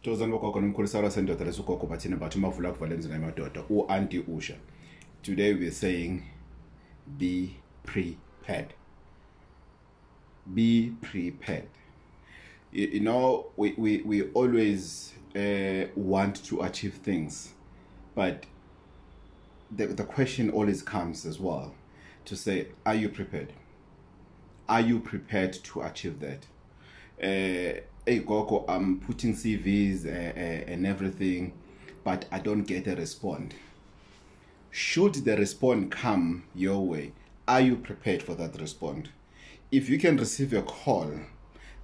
Tozani bogogo nomkhuliswa sendoda lesugogo bathini bathi mavula kuvalenzi namadoda u-anti Usha. Today we're saying be prepared. Be prepared. You know, we always want to achieve things, but the question always comes as well to say, are you prepared? Are you prepared to achieve that? Hey Gogo, I'm putting CVs and everything, but I don't get a response. Should the response come your way, are you prepared for that response? If you can receive a call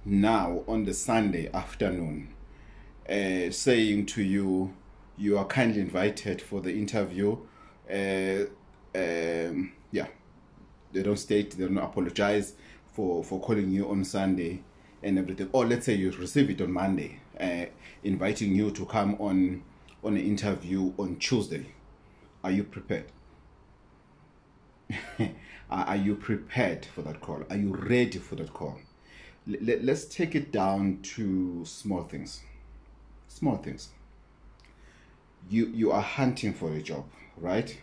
now on the Sunday afternoon saying to you, you are kindly invited for the interview, yeah, they don't state, they don't apologize for calling you on Sunday and everything. Or let's say you receive it on Monday, inviting you to come on an interview on Tuesday. Are you prepared? Are you prepared for that call? Are you ready for that call? Let's take it down to small things. Small things. You are hunting for a job, right?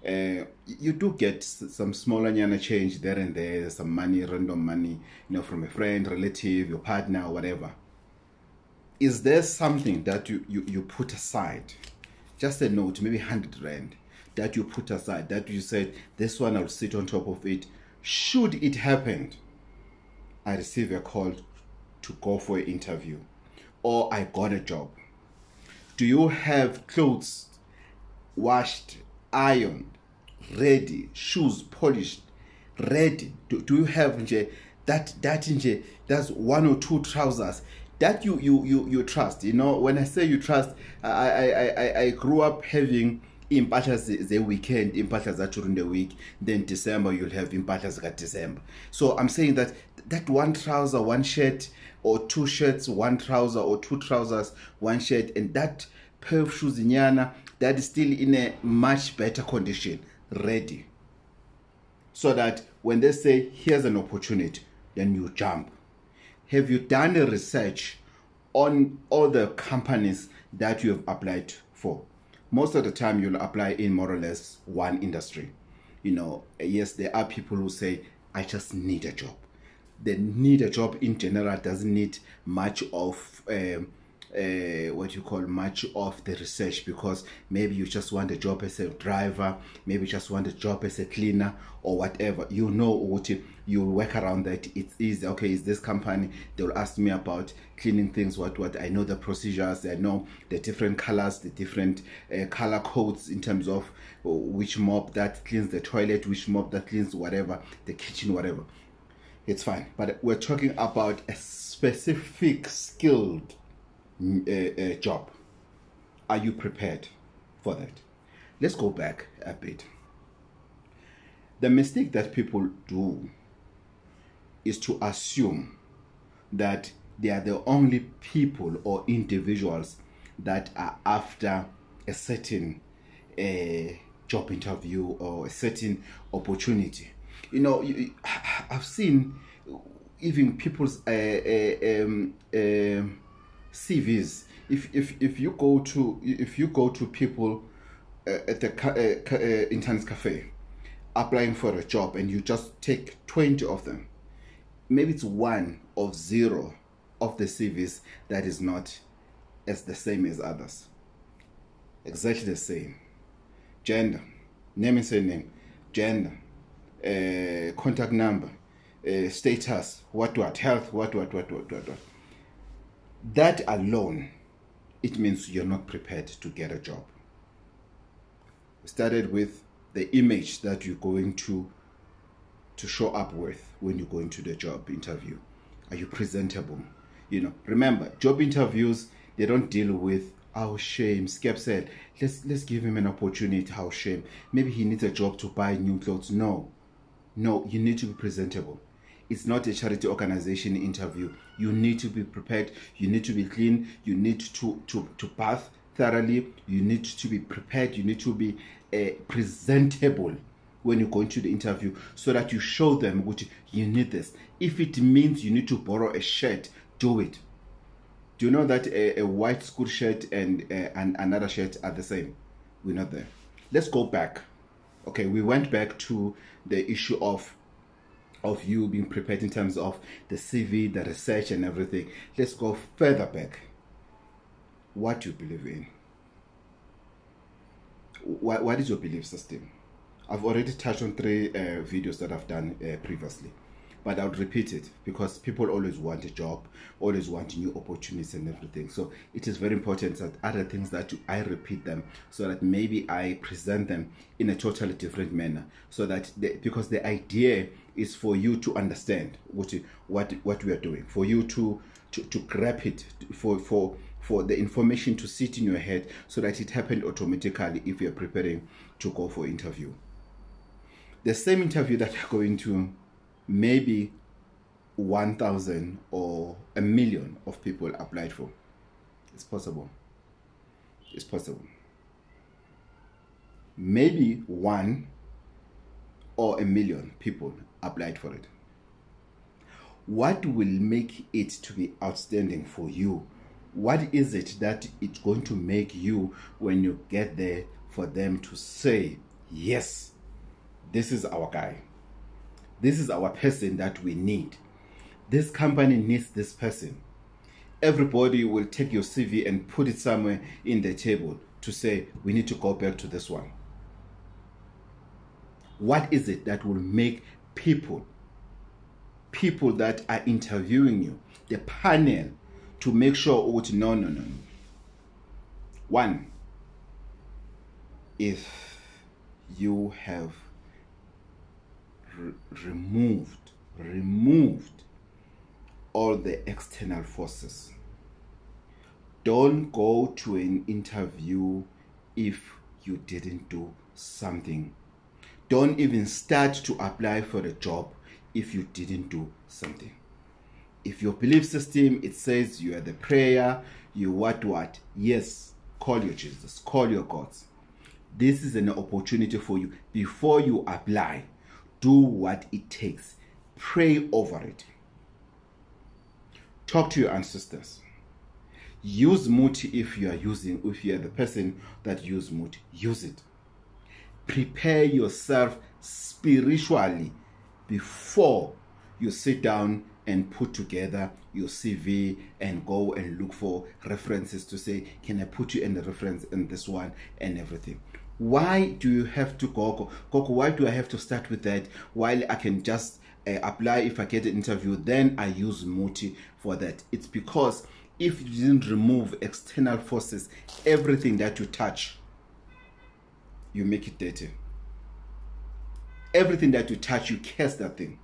You do get some smaller nyana change there and there, some money, random money, from a friend, relative, your partner, whatever. Is there something that you put aside? Just a note, maybe 100 rand, that you put aside, that you said, this one I'll sit on top of it. Should it happen, I receive a call to go for an interview, or I got a job. Do you have clothes washed, ironed, ready, shoes polished, ready? Do you have that's one or two trousers that you trust? When I say you trust, I grew up having impahla the weekend, impahla during the week. Then December you'll have impahla at December. So I'm saying that one trouser, one shirt, or two shirts, one trouser, or two trousers, one shirt, and that pair of shoes nyana that is still in a much better condition, ready. So that when they say here's an opportunity, then you jump. Have you done a research on all the companies that you have applied for? Most of the time you'll apply in more or less one industry. Yes, there are people who say, I just need a job. The need a job in general doesn't need much of much of the research, because maybe you just want a job as a driver, maybe you just want a job as a cleaner or whatever. You'll work around that. It's easy. Okay, is this company, they'll ask me about cleaning things, what I know the procedures, I know the different colors, the different color codes in terms of which mop that cleans the toilet, which mop that cleans whatever, the kitchen, whatever. It's fine. But we're talking about a specific skilled job. Are you prepared for that? Let's go back a bit. The mistake that people do is to assume that they are the only people or individuals that are after a certain job interview or a certain opportunity. I've seen even people's CVs. If you go to people at the internet cafe applying for a job, and you just take 20 of them, maybe it's 1 of 0 of the CVs that is not as the same as others. Exactly the same. Gender, name and surname, gender, contact number, status, what, health, what. That alone, it means you're not prepared to get a job. We started with the image that you're going to show up with when you go into the job interview. Are you presentable? Remember, job interviews, they don't deal with, oh shame, Skep said, let's give him an opportunity, how shame. Maybe he needs a job to buy new clothes. No, you need to be presentable. It's not a charity organization interview. You need to be prepared. You need to be clean. You need to bath thoroughly. You need to be prepared. You need to be presentable when you go into the interview, so that you show them what you need this. If it means you need to borrow a shirt, do it. Do you know that a white school shirt and another shirt are the same? We're not there. Let's go back. Okay, we went back to the issue of you being prepared in terms of the CV, the research and everything. Let's go further back. What you believe in. What is your belief system? I've already touched on 3 videos that I've done previously, but I'll repeat it because people always want a job, always want new opportunities and everything. So it is very important that other things that I repeat them, so that maybe I present them in a totally different manner, so that because the idea is for you to understand what we are doing, for you to grab it, for the information to sit in your head, so that it happened automatically if you're preparing to go for interview. The same interview that you're going to, maybe 1,000 or 1 million of people applied for. It's possible. It's possible. Maybe 1 or 1 million people applied for it. What will make it to be outstanding for you? What is it that it's going to make you, when you get there, for them to say, yes, this is our guy. This is our person that we need. This company needs this person. Everybody will take your CV and put it somewhere in the table to say, we need to go back to this one. What is it that will make people that are interviewing you, the panel, to make sure, oh, no. 1, if you have removed all the external forces. Don't go to an interview if you didn't do something. Don't even start to apply for a job if you didn't do something. If your belief system, it says you are the prayer, you what, yes, call your Jesus, call your gods. This is an opportunity for you. Before you apply, do what it takes. Pray over it. Talk to your ancestors. Use Muti if you are the person that use Muti. Use it. Prepare yourself spiritually before you sit down and put together your CV and go and look for references to say, can I put you in the reference in this one and everything. Why do you have to Gogo? Why do I have to start with that while I can just apply if I get an interview, then I use Muti for that? It's because if you didn't remove external forces, everything that you touch, you make it dirty. Everything that you touch, you curse that thing.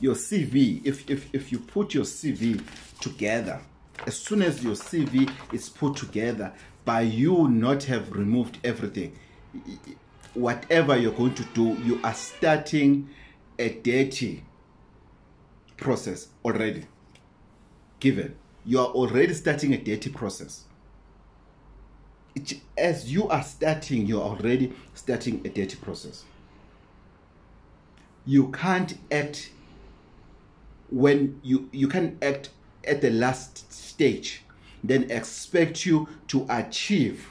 Your CV, if you put your CV together, as soon as your CV is put together, by you not have removed everything, whatever you're going to do, you are starting a dirty process already. Given, you are already starting a dirty process. As you are starting, you're already starting a dirty process. You can't act when you can act at the last stage, then expect you to achieve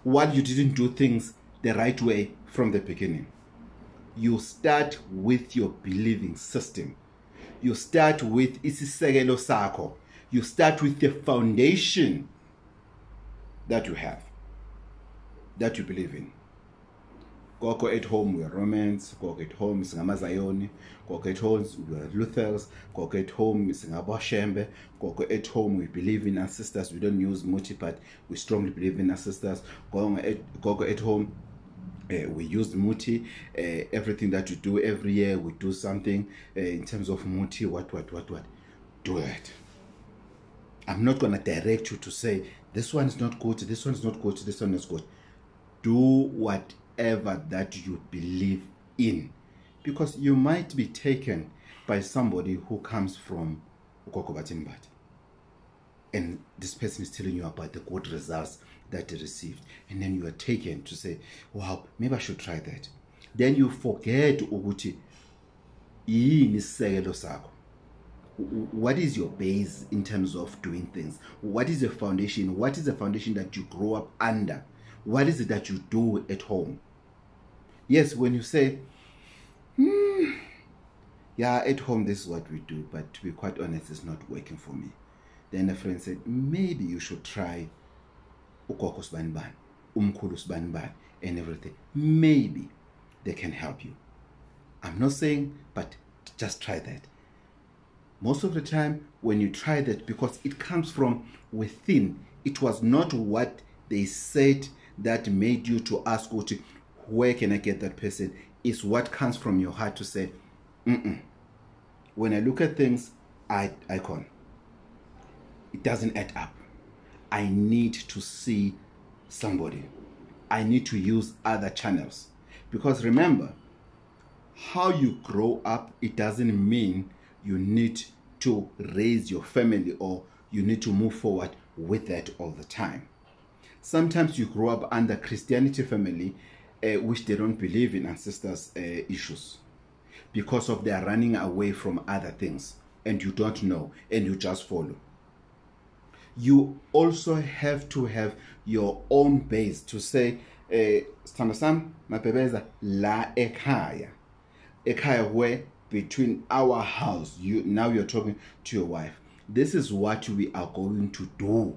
while you didn't do things the right way from the beginning. You start with your believing system. You start with isisekelo sakho. You start with the foundation that you have, that you believe in. Gogo at home, we are Romans. Gogo at home, singamazayoni. Gogo at home, we are Luthers. Gogo at home, singaboshembe. Gogo at home, we believe in ancestors. We don't use Muti, but we strongly believe in ancestors. Gogo at home, we use Muti. Everything that you do every year, we do something in terms of Muti. What? Do it. I'm not going to direct you to say, this one is not good, this one is not good, this one is good. Do whatever that you believe in. Because you might be taken by somebody who comes from Gogo Bathini Mbatha. And this person is telling you about the good results that they received. And then you are taken to say, wow, maybe I should try that. Then you forget ukuthi yini isisekelo sakho. What is your base in terms of doing things? What is your foundation? What is the foundation that you grow up under? What is it that you do at home? Yes, when you say, yeah, at home this is what we do, but to be quite honest, it's not working for me. Then a friend said, maybe you should try ukoko sbanban, umkhulu sbanban, and everything. Maybe they can help you. I'm not saying, but just try that. Most of the time, when you try that, because it comes from within, it was not what they said that made you to ask, where can I get that person? It's what comes from your heart to say, when I look at things, I can't. It doesn't add up. I need to see somebody. I need to use other channels. Because remember, how you grow up, it doesn't mean you need to raise your family or you need to move forward with that all the time. Sometimes you grow up under Christianity family, which they don't believe in ancestors' issues because of their running away from other things, and you don't know, and you just follow. You also have to have your own base to say, Sthando sam, mapebeza la ekhaya. Ekhaya, where between our house, now you're talking to your wife. This is what we are going to do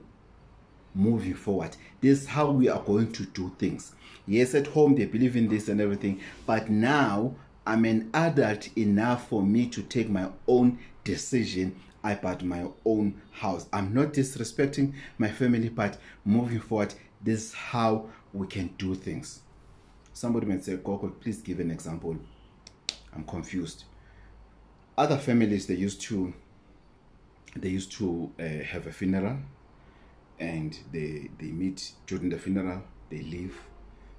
moving forward. This is how we are going to do things. Yes, at home they believe in this and everything, but now I'm an adult enough for me to take my own decision about my own house. I'm not disrespecting my family, but moving forward, this is how we can do things. Somebody might say, Gogo, please give an example. I'm confused. Other families, they used to have a funeral, and they meet during the funeral, they leave,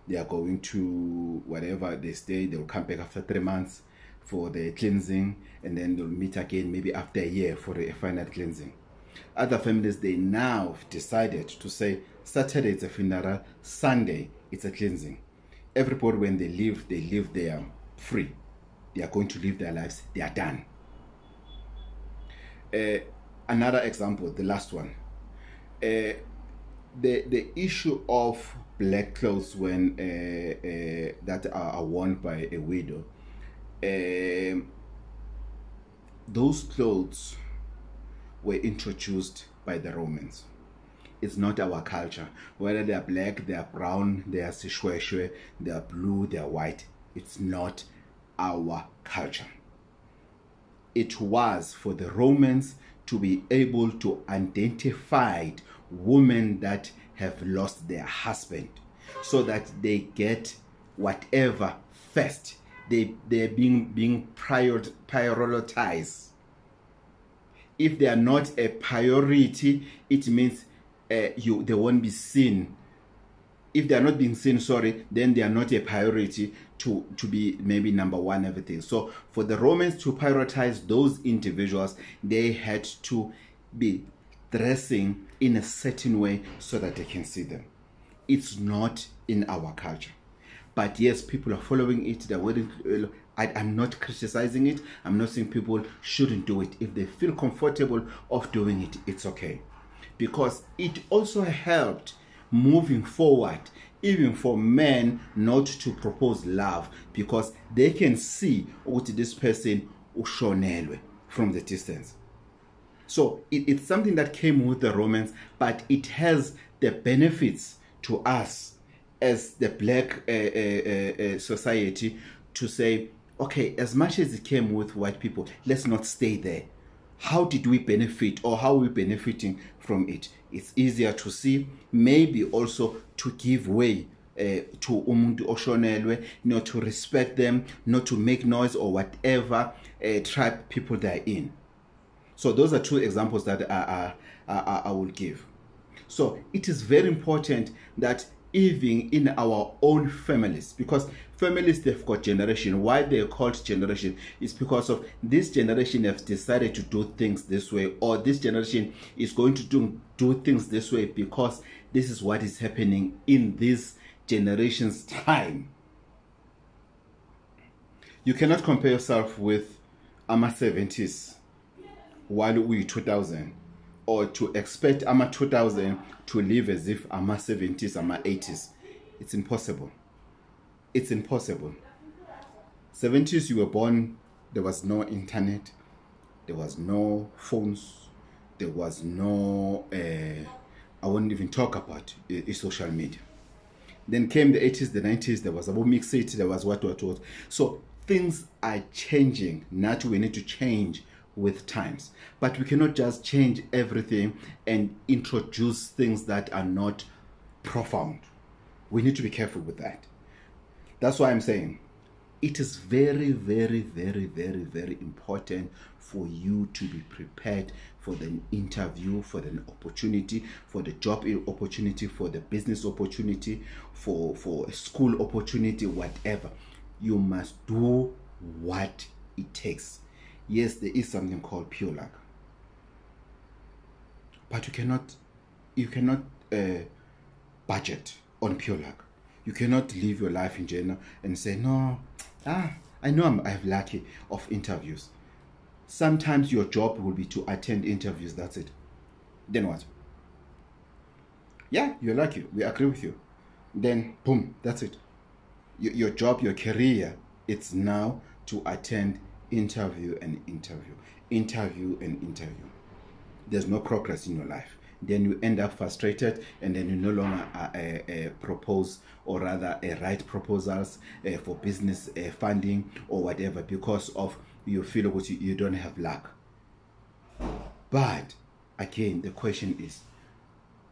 they are going to whatever, they stay, they'll come back after 3 months for the cleansing, and then they'll meet again maybe after a year for a final cleansing. Other families, they now decided to say Saturday it's a funeral, Sunday it's a cleansing. Everybody, when they live there free. They are going to live their lives, they are done. Another example, the last one. The issue of black clothes when that are worn by a widow. Those clothes were introduced by the Romans. It's not our culture. Whether they are black, they are brown, they are sishweshwe, they are blue, they are white. It's not our culture. It was for the Romans to be able to identify women that have lost their husband, so that they get whatever first. They're being prioritized. If they are not a priority, it means they won't be seen. If they are not being seen, then they are not a priority to be maybe number one, everything. So for the Romans to prioritize those individuals, they had to be dressing in a certain way so that they can see them. It's not in our culture. But yes, people are following it. They're willing. I'm not criticizing it. I'm not saying people shouldn't do it. If they feel comfortable of doing it, it's okay. Because it also helped moving forward, even for men not to propose love, because they can see what this person ushonelwe from the distance. So it's something that came with the Romans, but it has the benefits to us as the black society to say, okay, as much as it came with white people, let's not stay there. How did we benefit, or how are we benefiting from it? It's easier to see, maybe also to give way to umuntu oshonelwe, not to respect them, not to make noise or whatever tribe people they're in. So those are two examples that I will give. So it is very important that even in our own families, because families, they've got generation. Why they're called generation is because of this generation has decided to do things this way, or this generation is going to do things this way because this is what is happening in this generation's time. You cannot compare yourself with ama 70s while we 2000, or to expect ama 2000 to live as if ama 70s, ama 80s. It's impossible. It's impossible. 70s, you were born, there was no internet, there was no phones, there was no, I wouldn't even talk about social media. Then came the 80s, the 90s, there was about mixed it, there was what. So things are changing. Naturally, we need to change with times. But we cannot just change everything and introduce things that are not profound. We need to be careful with that. That's why I'm saying it is very, very, very, very, very important for you to be prepared for the interview, for the opportunity, for the job opportunity, for the business opportunity, for a school opportunity, whatever. You must do what it takes. Yes, there is something called pure luck, but you cannot budget on pure luck. You cannot live your life in general and say, no, I know I have lucky of interviews. Sometimes your job will be to attend interviews, that's it. Then what? Yeah, you're lucky, we agree with you. Then, boom, that's it. Your job, your career, it's now to attend interview and interview. Interview and interview. There's no progress in your life. Then you end up frustrated, and then you no longer propose, or rather write proposals for business funding or whatever, because of you feel what you don't have luck. But again, the question is,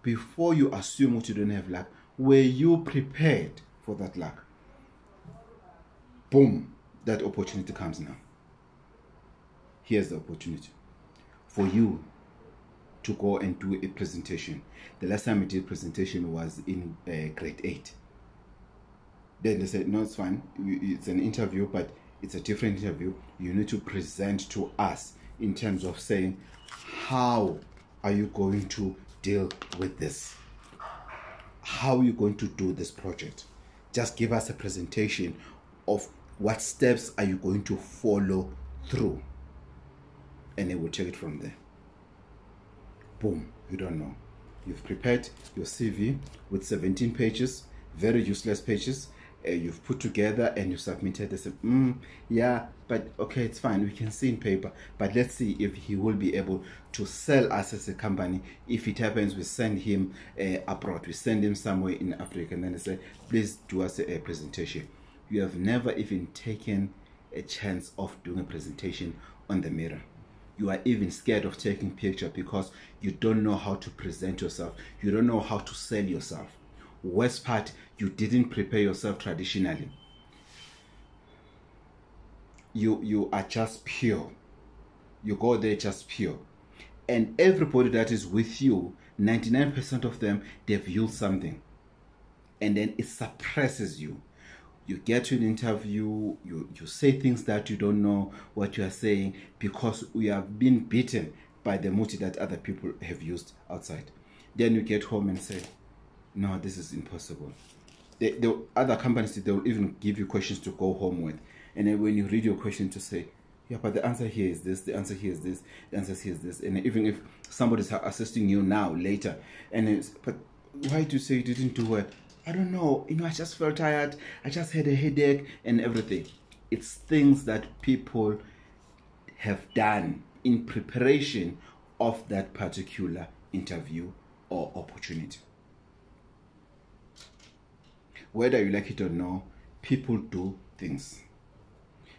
before you assume what you don't have luck, were you prepared for that luck? Boom, that opportunity comes now. Here's the opportunity for you to go and do a presentation. The last time I did a presentation was in grade 8. Then they said, no, it's fine. It's an interview, but it's a different interview. You need to present to us in terms of saying, how are you going to deal with this? How are you going to do this project? Just give us a presentation of what steps are you going to follow through. And then we'll take it from there. Boom, you don't know. You've prepared your CV with 17 pages, very useless pages. You've put together and you submitted. They said, yeah, but okay, it's fine. We can see in paper, but let's see if he will be able to sell us as a company. If it happens, we send him abroad. We send him somewhere in Africa, and then they say, please do us a presentation. You have never even taken a chance of doing a presentation on the mirror. You are even scared of taking picture because you don't know how to present yourself. You don't know how to sell yourself. Worst part, you didn't prepare yourself traditionally. You are just pure. You go there just pure. And everybody that is with you, 99% of them, they've used something. And then it suppresses you. You get to an interview, you say things that you don't know what you are saying, because we have been beaten by the motive that other people have used outside. Then you get home and say, no, this is impossible. The other companies, they will even give you questions to go home with. And then when you read your question, to say, yeah, but the answer here is this, the answer here is this, the answer here is this. And even if somebody's assisting you now, later, and it's, but why do you say you didn't do it? I don't know, I just felt tired, I just had a headache and everything. It's things that people have done in preparation of that particular interview or opportunity. Whether you like it or not, people do things.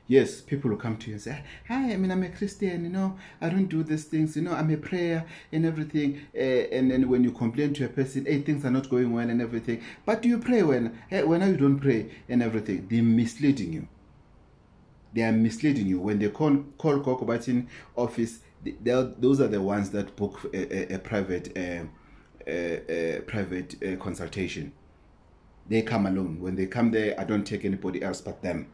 Yes, people will come to you and say, hi, I'm a Christian, I don't do these things, I'm a prayer and everything. And then when you complain to a person, hey, things are not going well and everything. But do you pray when? Hey, when you don't pray and everything? They're misleading you. They are misleading you. When they call Gogo Bathini office, those are the ones that book a private consultation. They come alone. When they come there, I don't take anybody else but them.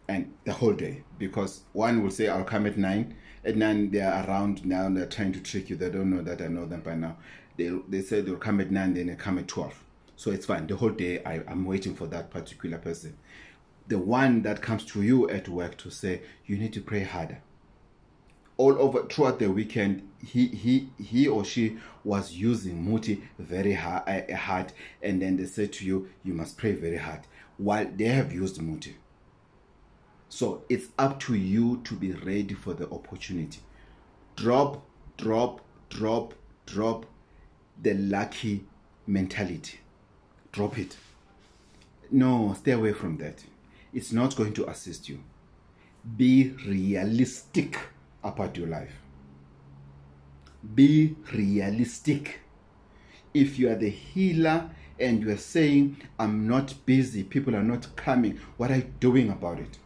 And the whole day, because one will say, I'll come at 9. At 9, they are around now, they're trying to trick you. They don't know that I know them by now. They say they'll come at 9, then they come at 12. So it's fine. The whole day, I'm waiting for that particular person. The one that comes to you at work to say, you need to pray harder. all over throughout the weekend, he or she was using muti very hard, and then they said to you, you must pray very hard, while they have used muti. So it's up to you to be ready for the opportunity. Drop the lucky mentality. Drop it. No, stay away from that. It's not going to assist you. Be realistic about your life. Be realistic. If you are the healer and you are saying, I'm not busy, people are not coming, what are you doing about it?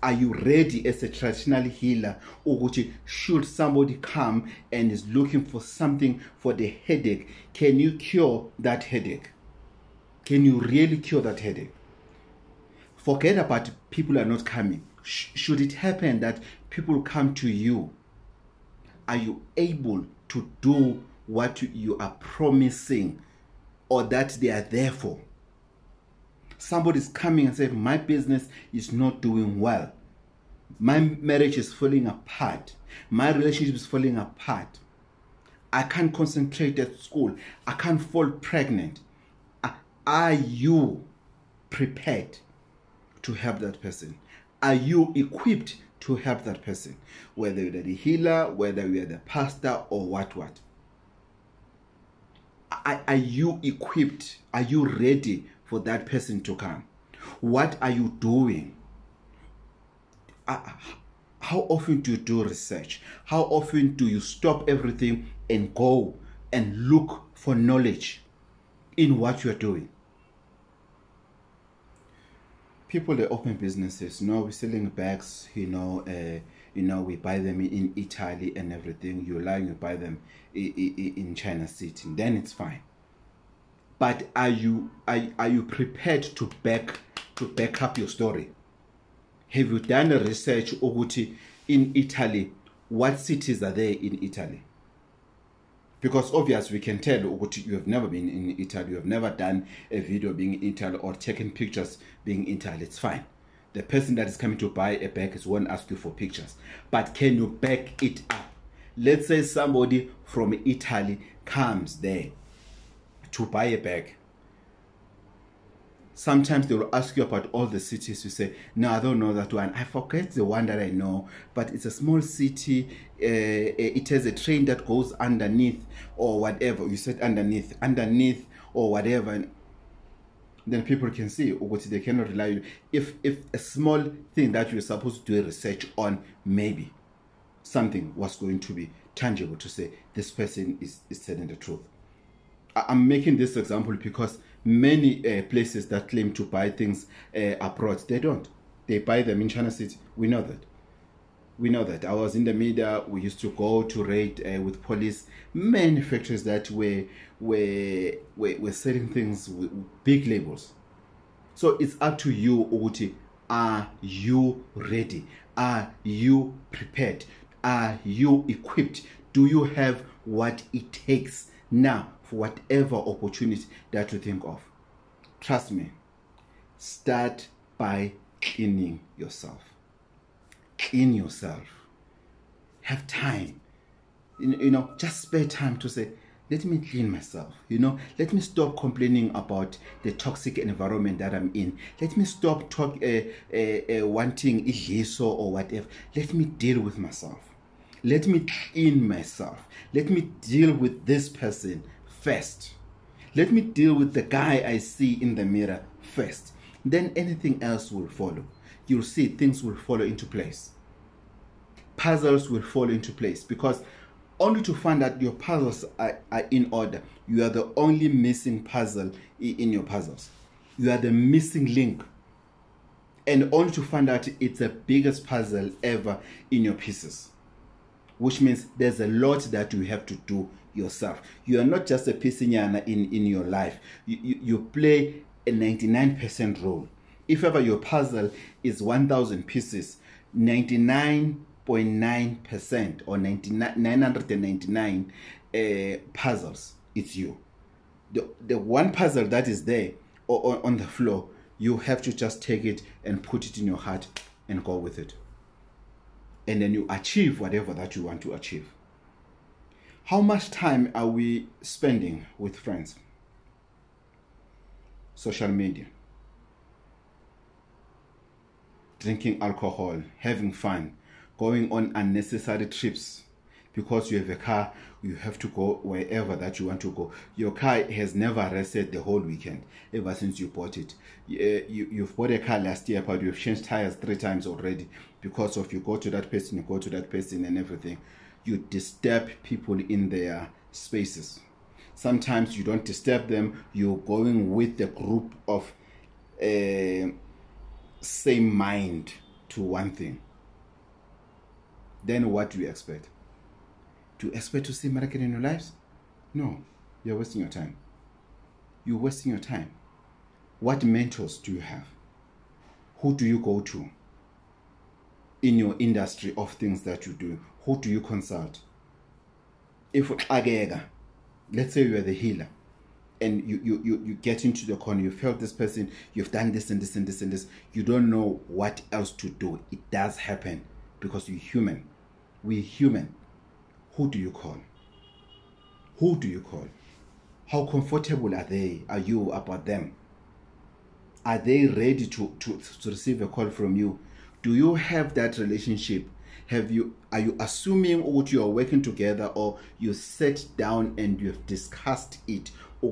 Are you ready as a traditional healer? Or should somebody come and is looking for something for the headache, can you cure that headache? Can you really cure that headache? Forget about people are not coming. Should it happen that people come to you, are you able to do what you are promising or that they are there for? Somebody's coming and saying, my business is not doing well. My marriage is falling apart. My relationship is falling apart. I can't concentrate at school. I can't fall pregnant. Are you prepared to help that person? Are you equipped to help that person? Whether you're the healer, whether you're the pastor, or what. Are you equipped? Are you ready for that person to come? What are you doing? How often do you do research? How often do you stop everything and go and look for knowledge in what you're doing? People, they open businesses. We're selling bags, we buy them in Italy and everything. You're lying, you buy them in China City. Then it's fine. But are you prepared to back up your story? Have you done a research in Italy? What cities are there in Italy? Because obviously we can tell you have never been in Italy, you have never done a video being in Italy or taken pictures being in Italy. It's fine. The person that is coming to buy a bag won't ask you for pictures. But can you back it up? Let's say somebody from Italy comes there to buy a bag. Sometimes they will ask you about all the cities. You say, no, I don't know that one. I forget the one that I know, but it's a small city. It has a train that goes underneath or whatever. You said underneath or whatever. And then people can see, they cannot rely on you. If a small thing that you're supposed to do research on, maybe something was going to be tangible to say, this person is telling the truth. I'm making this example because many places that claim to buy things abroad, they don't. They buy them in China City. We know that. I was in the media. We used to go to raid with police. Many factories that were selling things with big labels. So it's up to you, Uguti. Are you ready? Are you prepared? Are you equipped? Do you have what it takes now for whatever opportunity that you think of? Trust me. Start by cleaning yourself. Clean yourself. Have time. Just spare time to say, let me clean myself. Let me stop complaining about the toxic environment that I'm in. Let me stop wanting ihiso or whatever. Let me deal with myself. Let me clean myself. Let me deal with this person first. Let me deal with the guy I see in the mirror first. Then anything else will follow. You'll see things will fall into place. Puzzles will fall into place, because only to find that your puzzles are in order. You are the only missing puzzle in your puzzles. You are the missing link. And only to find out it's the biggest puzzle ever in your pieces. Which means there's a lot that you have to do yourself. You are not just a piecinyana in your life. You play a 99% role. If ever your puzzle is 1,000 pieces, 99.9% or 999 puzzles, it's you. The one puzzle that is there or on the floor, you have to just take it and put it in your heart and go with it. and then you achieve whatever that you want to achieve. How much time are we spending with friends? Social media, drinking alcohol, having fun, going on unnecessary trips. Because you have a car, you have to go wherever that you want to go. Your car has never rested the whole weekend ever since you bought it. You've bought a car last year, but you've changed tires 3 times already because of you go to that person, you go to that person and everything. You disturb people in their spaces. Sometimes you don't disturb them, you're going with the group of same mind to one thing. Then what do you expect? Do you expect to see miracle in your lives? No, you're wasting your time. You're wasting your time. What mentors do you have? Who do you go to in your industry of things that you do? Who do you consult? If let's say you are the healer and you get into the corner, you felt this person, you've done this and this and this and this, you don't know what else to do. It does happen because you're human. We're human. Who do you call? Who do you call? How comfortable are you about them? Are they ready to receive a call from you? Do you have that relationship? Are you assuming what you are working together, or you sat down and you have discussed it? We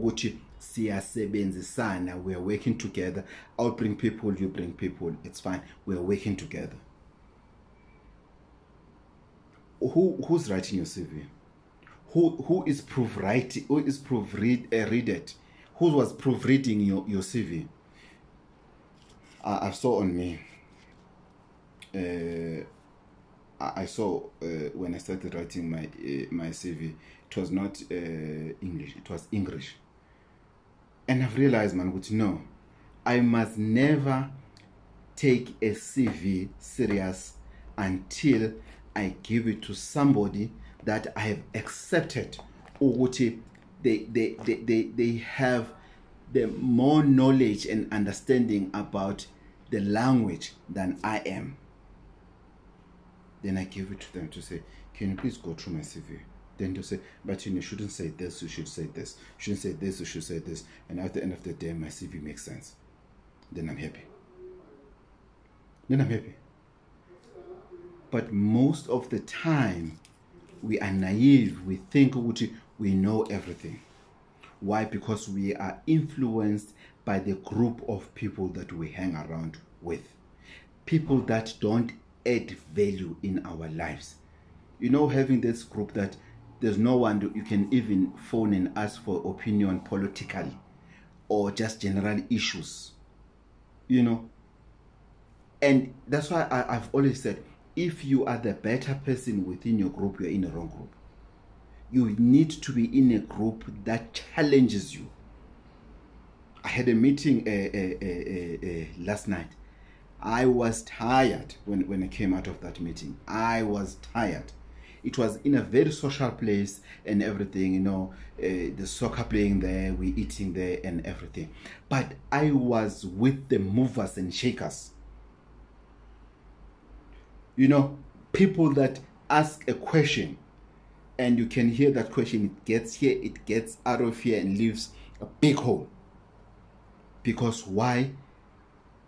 are working together. I'll bring people, you bring people. It's fine. We are working together. Who's writing your CV? Who is proofwriting? Who is read it? Who was proofreading your CV? I saw on me. I saw when I started writing my CV, it was not English. It was English, and I've realized, man, no, I must never take a CV serious until I give it to somebody that I have accepted, or they have the more knowledge and understanding about the language than I am. Then I give it to them to say, can you please go through my CV? Then they'll say, but you shouldn't say this, you should say this. You shouldn't say this, you should say this. And at the end of the day, my CV makes sense. Then I'm happy. But most of the time, we are naive. We think we know everything. Why? Because we are influenced by the group of people that we hang around with. People that don't add value in our lives. Having this group that there's no one you can even phone and ask for opinion politically or just general issues. And that's why I've always said, if you are the better person within your group, you're in the wrong group. You need to be in a group that challenges you. I had a meeting last night. I was tired when I came out of that meeting. I was tired. It was in a very social place and everything, the soccer playing there, we eating there and everything. But I was with the movers and shakers. People that ask a question and you can hear that question, it gets here, it gets out of here and leaves a big hole. Because why?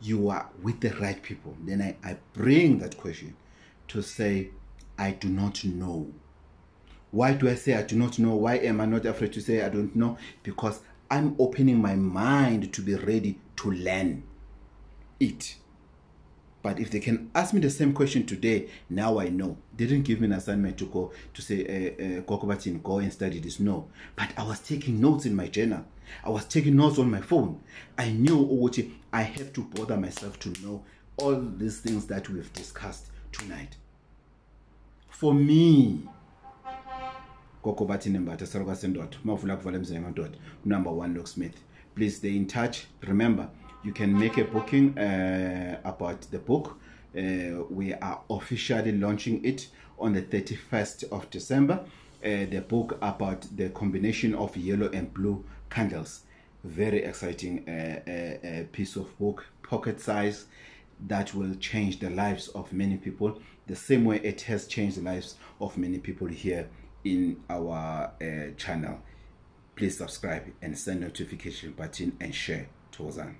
You are with the right people. Then I bring that question to say, I do not know. Why do I say I do not know? Why am I not afraid to say I don't know? Because I'm opening my mind to be ready to learn it. But if they can ask me the same question today, now I know. They didn't give me an assignment to go to say, Gogo Bathini, go and study this. No. But I was taking notes in my journal. I was taking notes on my phone. I knew I have to bother myself to know all these things that we've discussed tonight. For me, Gogo Bathini Mbatha, number 1 locksmith. Please stay in touch. Remember, you can make a booking about the book. We are officially launching it on the 31st of December. The book about the combination of yellow and blue candles. Very exciting piece of book, pocket size, that will change the lives of many people, the same way it has changed the lives of many people here in our channel. Please subscribe and send notification button and share. Tozan.